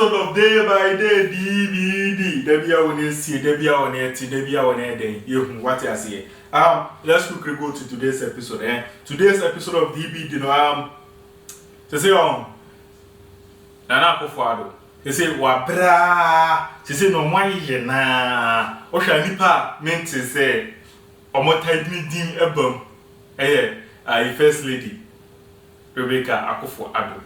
episode of Day by Day DVD. Debia on see, Debia on it, Debia on it. You what I say. Let's quickly go to today's episode. Today's episode of DVD, to say Nana Akufo-Addo. They say wabra. They say no one na. Osha nipa meant to say omo tied me dim ebom. First lady Rebecca Akufo-Addo.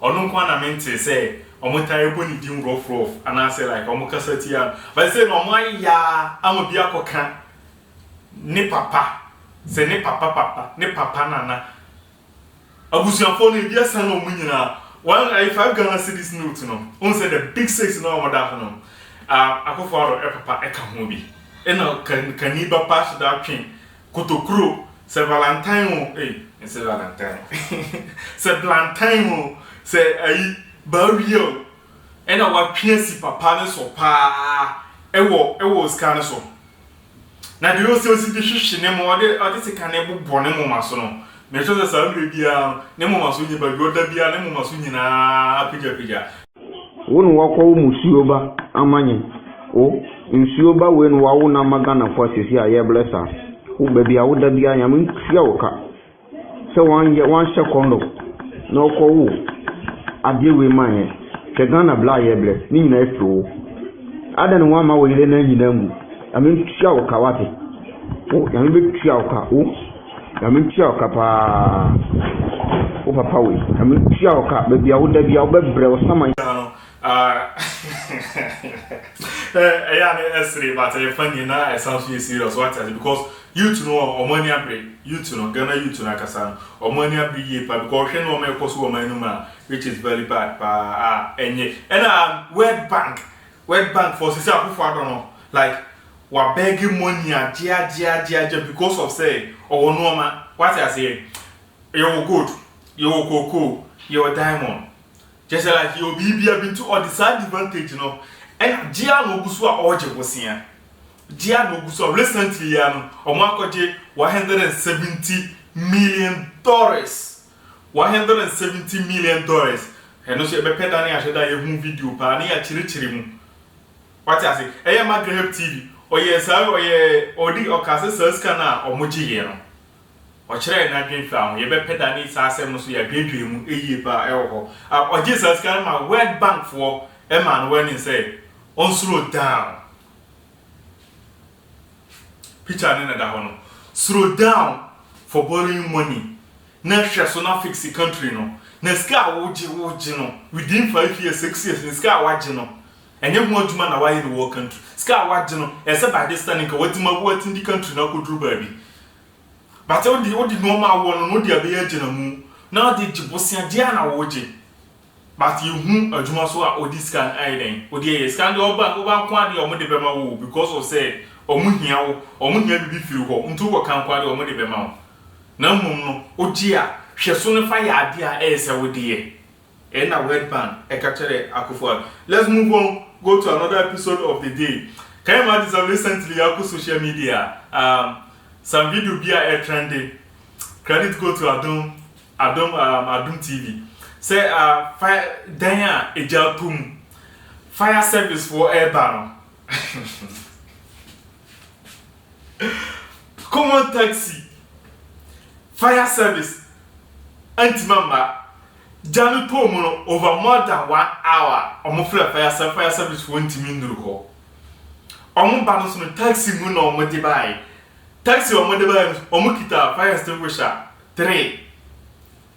Onu kwa na meant to say omo tied boni dim rough and I say like omo kasati ya. But say no one ya amo bia koka ne papa. Say ne papa nana. Abusuafo no bia san no munyina. One, if I'm gonna see this note, on said the big six no more that no. Akufo-Addo papa eka hobi. Eno kaniba pass that train. Kotokuro, se Valentine se Valentine. Se Valentine se ai barrio. Ena wa piensi papa ne so pa. Ewo scan so. Na de o se di hwehwe ne mo ode se kan e bobone mo maso no. Me sure say some bia ne mo maso nyi ba goda bia ne mo maso nyina apija wonu wakọ musuo ba amanye o nsuo ba we no wawo na magana kwa sisi aye blessa wo ba bia wo da bia nyam nsia wo ka se wan hye kondo na okọ wo ade we man he Ghana bla ye bless ni nyina efro adan wa ma wo ile na nyina ngu am nsia wo ka wate o yam be tia wo ka o yam tia wo ka pa o papa we yam tia wo ka ba bia wo da bia wo be bre wo sama Esri, but I funny now. It sounds really serious. What is it? Because you to know Omonia break, you to know Ghana, you to know Kasan, Omonia break, because you know my course woman, which is very bad. And World Bank for Sister Akufo-Addo, like we're begging money, Gia, because of say, or no man. What I say, you're good, you're cool, you're diamond. Just like you'll be been to all disadvantage, And Gia no Gusua Oje was here. Gia no Gusua recently, Omakoje $170 million. $170 million. And no, she be paid any asheda a video, Pani a chirichirimu. What I say, Magreb TV, or yes, or the Ocasa Scanner or Muji. Ochire na dwen fa ye be peda ni sa asem no so ya dwedwemu eyi pa ewo ho Jesus can my World Bank for e man when he say on slow down picture na da ho no slow down for borrowing money na hwe so na fix the country no na ska woji no within 5 years 6 years na ska waje no enye ho adwuma na waye the world country ska waje no e se by this time ka watima wo atin the country na koduru ba bi. But all the normal one, no dear be a general. Now the Jibosia Diana Woji. But you a Jumasua or this can island. O dear, stand over quantity or Modibema because of say, or Munia or Munia be few unto a camp quantity or Modibema. No, O dear, she soon fire idea as a dear. And a World Bank, a catcher Akufo-Addo. Let's move on, go to another episode of the day. Can you imagine recently Aku social media? Some video be a trending. Credit go to Adum TV. Say fire Danya Ejalpum fire service for air banner. Common taxi fire service anti-mamba Janu Tomono over more than 1 hour. Omofre fire service for 20 minutes. Omo banos no taxi muno omotibai. Taxi or Modeba or Mukita fire extinguisher 3.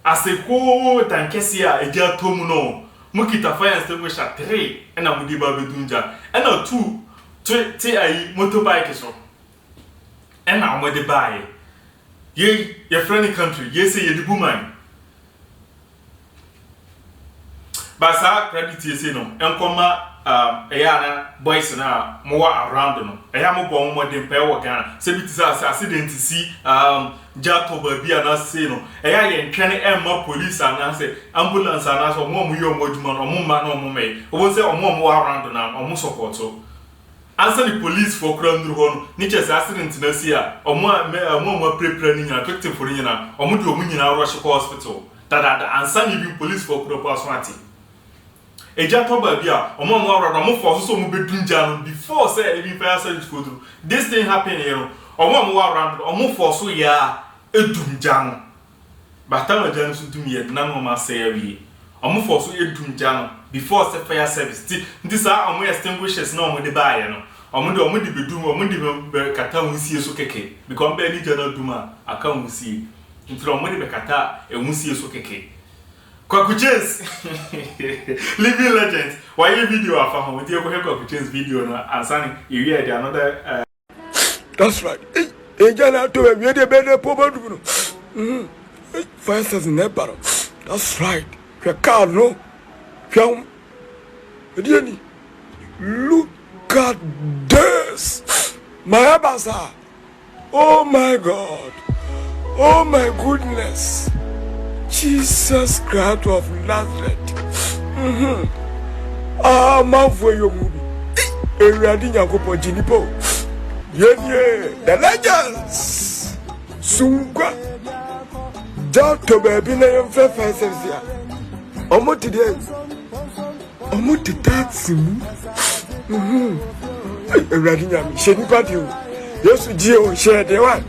As a whole Tankesia, a jar tomuno, Mukita fire extinguisher 3, and a Mudiba Bedunja, and a 2 TI motorbike so. And now Modeba. Ye, your friendly country, yes, ye the woman. Basa credit yes, no, and comma. Boys na more around no. Mo bon mo de pewo Ghana. Se bi tisa accident si jato ba bia na se no. Ye ntwene emma police ana se ambulance ana so mo yo mo djuma no mo ma no mo me. Obo se mo around na mo support so. Answer the police for crandru ho no. Ni che accident na si a mo prepare ni nyina victim for ni nyina. De o nyina rush ko hospital. Dada answer ni bi police for crandru aswati. eja to ba bia omo mo awra no mo force so mo bedun ja no before say even fire service go through this thing happen you know omo mo awra no omo force ya edum ja no batama ja no so dum ye na no ma say awie omo force edum ja no before say fire service ti sa omo extinguishers na omo de ba ye no omo de bedum omo de kata hunsie so keke because be ni ja na duma aka hunsie nti omo de kata ehunsie so keke Kwaku Chance living legend why you video afa ho we dey go Kwaku Chance video no ansani you hear the another that's right ejana to we dey be dey pobodu no for instance in Nepal that's right your car no fiam ediani look at this my abasa oh my god oh my goodness Jesus Christ of Nazareth. Man for your movie. Eradi Nyakopo Jinipo. The legends. Sungwa. Doctor Baby Name Fair Sensia. Omo today. Omo to taxi. Eradi Nyami. Sheni Padio. Yesu Gio share the one.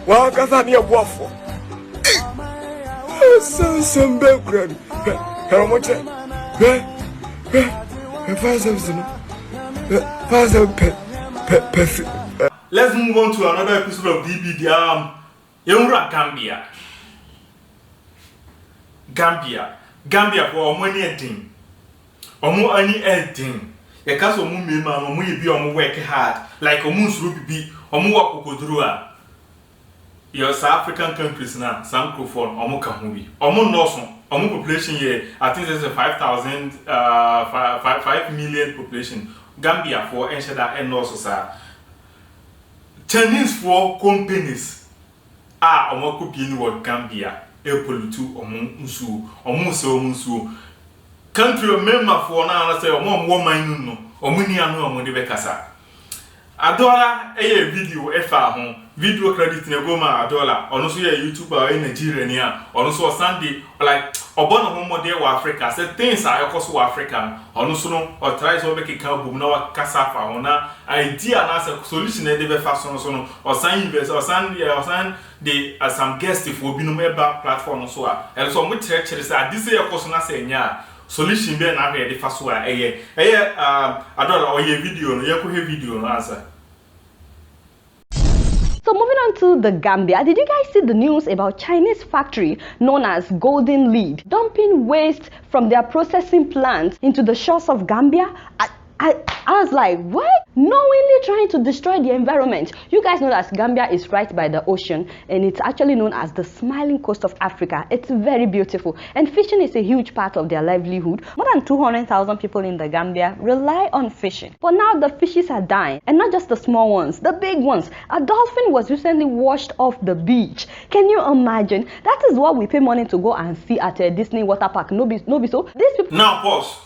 Wakasa near Waffle. Some background. How much? Let's move on to another episode of DBD. Yemura Gambia for money editing. Omo any editing. Ye kaso omo mema omo ye bi omo work hard like omo nsuru bibi omo work kokodrua. Your South African countries now, some microphone, omo kahubi. Omo noson, omo population here, I think there's a 5 million population. Gambia for Enshada and also sir. Chinese for companies omo copy in word Gambia, Epolutu, omo so country member for now, say omo woman no, omo ni anu omo de bekasa. Adola video home. Video credit na go ma $1 ono so ya YouTuber in Nigeria ni a ono so Sunday like obono ho model wa Africa say things are ekoso wa Africa ono so no o try so be keka bum na wa kasa fa ho na idea na say solution e dey be fa so no o san invest o san the some guest for bi no meba platform so a and so mo chere say this ekoso na say nya solution be na be dey fa so a adola o ye video no ye ko he video no answer. So moving on to the Gambia, did you guys see the news about Chinese factory known as Golden Lead dumping waste from their processing plant into the shores of Gambia? I was like, what? Knowingly trying to destroy the environment. You guys know that Gambia is right by the ocean and it's actually known as the smiling coast of Africa. It's very beautiful and fishing is a huge part of their livelihood. More than 200,000 people in the Gambia rely on fishing. But now the fishes are dying, and not just the small ones, the big ones. A dolphin was recently washed off the beach. Can you imagine? That is what we pay money to go and see at a Disney water park. No be so. These people. Now pause.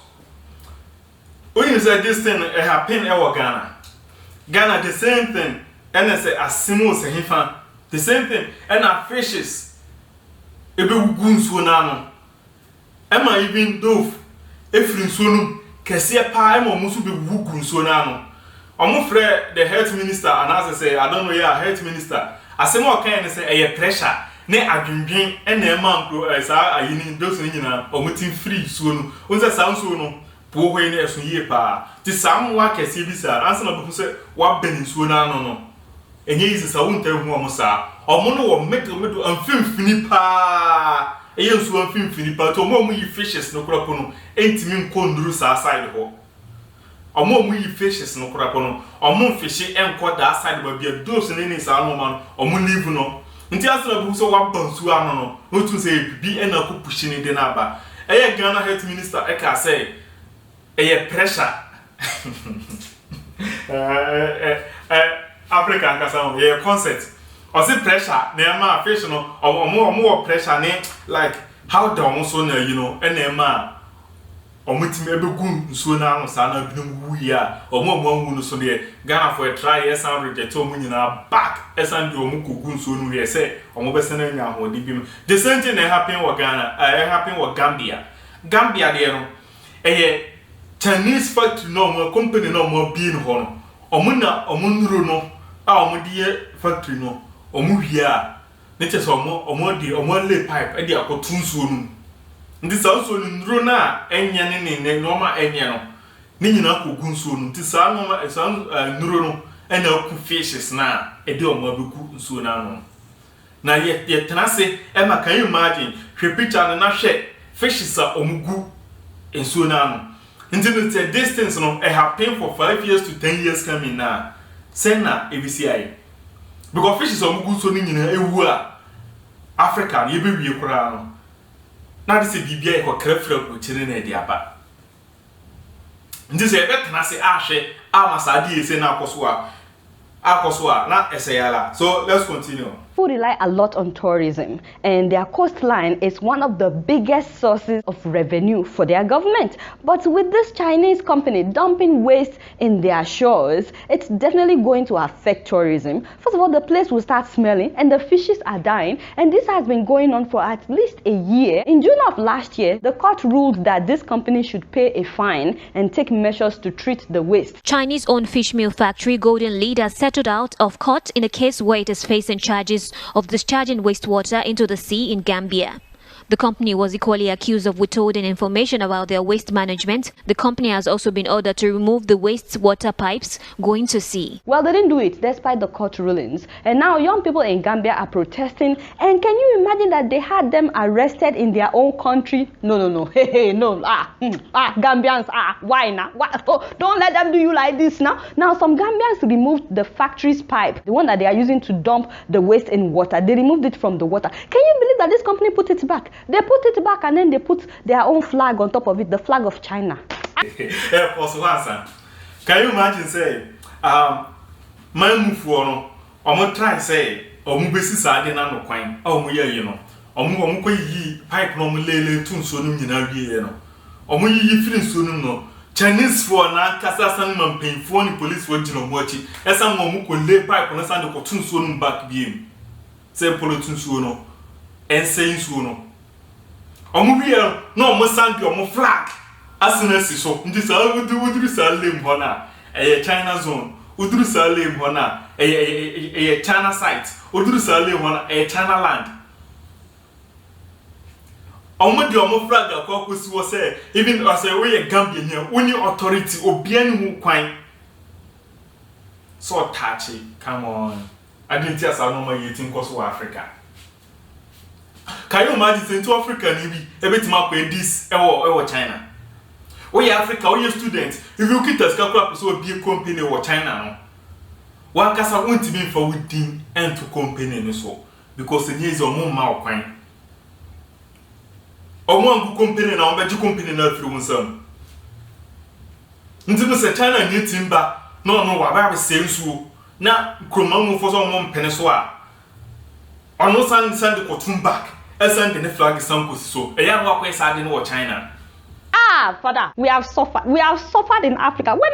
When you say this thing happen in Ghana, the same thing, and I say as simple as hifa, the same thing, and our fishes, ebe ugunsu nano, ema even dove, efrin sonu, kesiye pa ema musu be ugunsu nano. Omo frɛ the health minister, and as I say, I don't know ya health minister. Asemo kan say eye pressure, ne adwendwen, ena ema nko sa ayini dose ni nyina, omo tin free sonu. Unse sa so no. Poho ene eso yie pa ti sam wa kese bi sa ansa na bu se wa beninsuo na no enye yi sa wonta hu omo sa omo no wo medo amfimfini pa eye nsuo amfimfini pa to omo yi fishes no kura no entimi nkonduru sa side ho omo yi fishes no kura no omo fishi enko da side ba bia dose ne ni sa no man omo live no nti ansa na bu se wa bansuo ano no no tu se bi ena ko pushi ni de na ba eye Ghana health minister e ka say pressure African kasa ye concept or see pressure na ma fish no omo pressure ne like how down so na you know and ma omo tim ebegu nsuo na anu sa na binum wu ya omo wu no so de Ghana for a try yes and reject omo nyina back esan de omo kogu nsuo no ye say omo be se na nya ho de bim the same thing happen with Ghana happen with Gambia de no Chinese factory no more company no more being hono omuna omunro no a omudie factory no omuhia ne chese omodi omole pipe e dia akotun suo nu ndi sa nsuo nu nro na enye ne no ma enye no ni nyina kogu nsuo nu ndi sa no ma sa nro no ena ku fishes na e de omabeku nsuo na no na ye tenase e ma can you imagine hwe picture na hwe fishes a omugu nsuo na no. Until the distance no have been for 5 years to 10 years coming now. Say na ABCI. Because fish is good so nyina ewu a Africa ye be wie kura no. Na de se bibia e ko krafra ko chire na di aba. Nti se e betena se ahwe amasade ese na akoso a na eseyala. So let's continue. People rely a lot on tourism, and their coastline is one of the biggest sources of revenue for their government. But with this Chinese company dumping waste in their shores, it's definitely going to affect tourism. First of all, the place will start smelling and the fishes are dying, and this has been going on for at least a year. In June of last year, the court ruled that this company should pay a fine and take measures to treat the waste. Chinese-owned fish meal factory Golden Lead has settled out of court in a case where it is facing charges of discharging wastewater into the sea in Gambia. The company was equally accused of withholding information about their waste management. The company has also been ordered to remove the wastewater pipes going to sea. Well, they didn't do it despite the court rulings. And now young people in Gambia are protesting. And can you imagine that they had them arrested in their own country? No. Hey, no. Gambians, why now? Oh, don't let them do you like this now. Now, some Gambians removed the factory's pipe, the one that they are using to dump the waste in water. They removed it from the water. Can you believe that this company put it back? They put it back and then they put their own flag on top of it, the flag of China. Can you imagine say, my move no, omo try say, omo besi sade na no kwan, omo ye no, omo ko yi pipe no omo lele tun so no nyina wie no, omo yi firi so no, Chinese for na kasa san man pain for ni police for jino mo achi, esa mo ko le pipe no san de ko tun so no back biem, say polo tun so no, ense so no. Omubiya no omo san bi omo flag asina si so ndi sa uduru sa lem ho na China zone uduru sa lem ho na China site uduru sa lem ho na China land omo di omo flag akwa si wo say even as we Gambia here only authority obian hu kwan so touchy come on I didn't tell us no more eating cause Africa. Can you imagine to Africa ni bi ebetima kwa this ewo China. We Africa, we students, if you get us calculate so be a company or China no. One kasa won't be for within and to company no so because the years of more ma kwan. Omo company na obeji company na through unsam. Nti no se China ni timba no wa ba se nsuo na kroma mu for so mo mpene so a ono send the cotton back send the flag sample so e ya no akwesa de no China. Father, we have suffered in Africa. When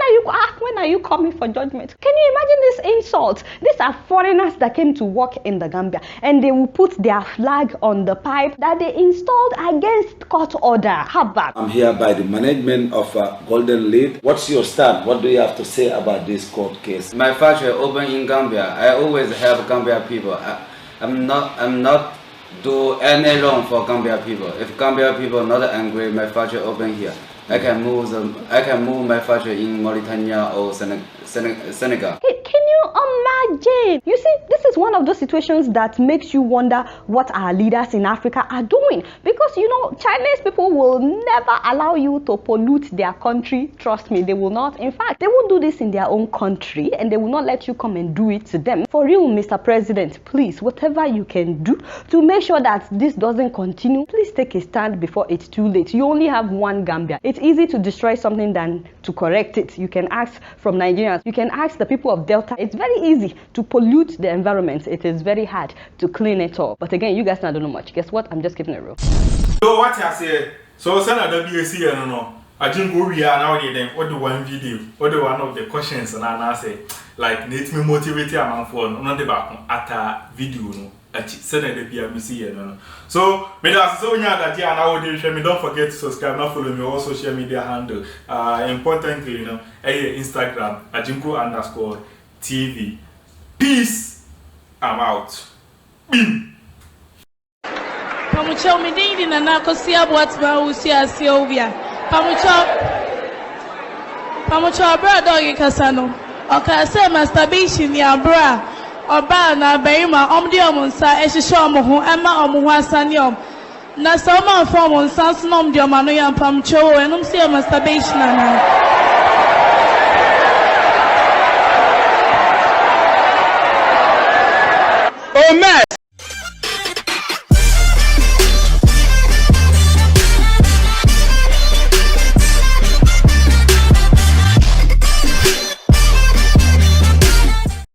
are you coming for judgment? Can you imagine this insult? These are foreigners that came to work in the Gambia and they will put their flag on the pipe that they installed against court order. How bad? I'm here by the management of Golden Lead. What's your stand? What do you have to say about this court case? My factory open in Gambia. I always help Gambia people. I'm not do any wrong for Gambia people. If Gambia people not angry, my factory open here. I can move my factory in Mauritania or Senegal. Can you imagine? You see, this is one of those situations that makes you wonder what our leaders in Africa are doing. Because, you know, Chinese people will never allow you to pollute their country. Trust me, they will not. In fact, they won't do this in their own country and they will not let you come and do it to them. For real, Mr. President, please, whatever you can do to make sure that this doesn't continue, please take a stand before it's too late. You only have one Gambia. It's easy to destroy something than to correct it. You can ask from Nigerians. You can ask the people of Delta. It's very easy to pollute the environment. It is very hard to clean it up. But again, you guys don't know much. Guess what? I'm just keeping it real. So what I say, so Senator BAC no. I didn't go here now then what the one video, what the one of the questions and I say like need me motivate a man for no the back at a video no. Send the BMC no. So me that's so that yeah now me don't forget to subscribe and follow me all social media handle. Importantly, you know, Instagram @jinko_TV. Peace. I'm out. Bim. Pamucho midindi na nakosia bwatba usia Sylvia. Pamucho brother yikasano. Okase masturbation ya bra. Oba na beima omdi omunsa ehihye omo ema omo ho asaniom. Na so ma form onsa snom di omano ya pamucho enum se masturbation na. Oh, man.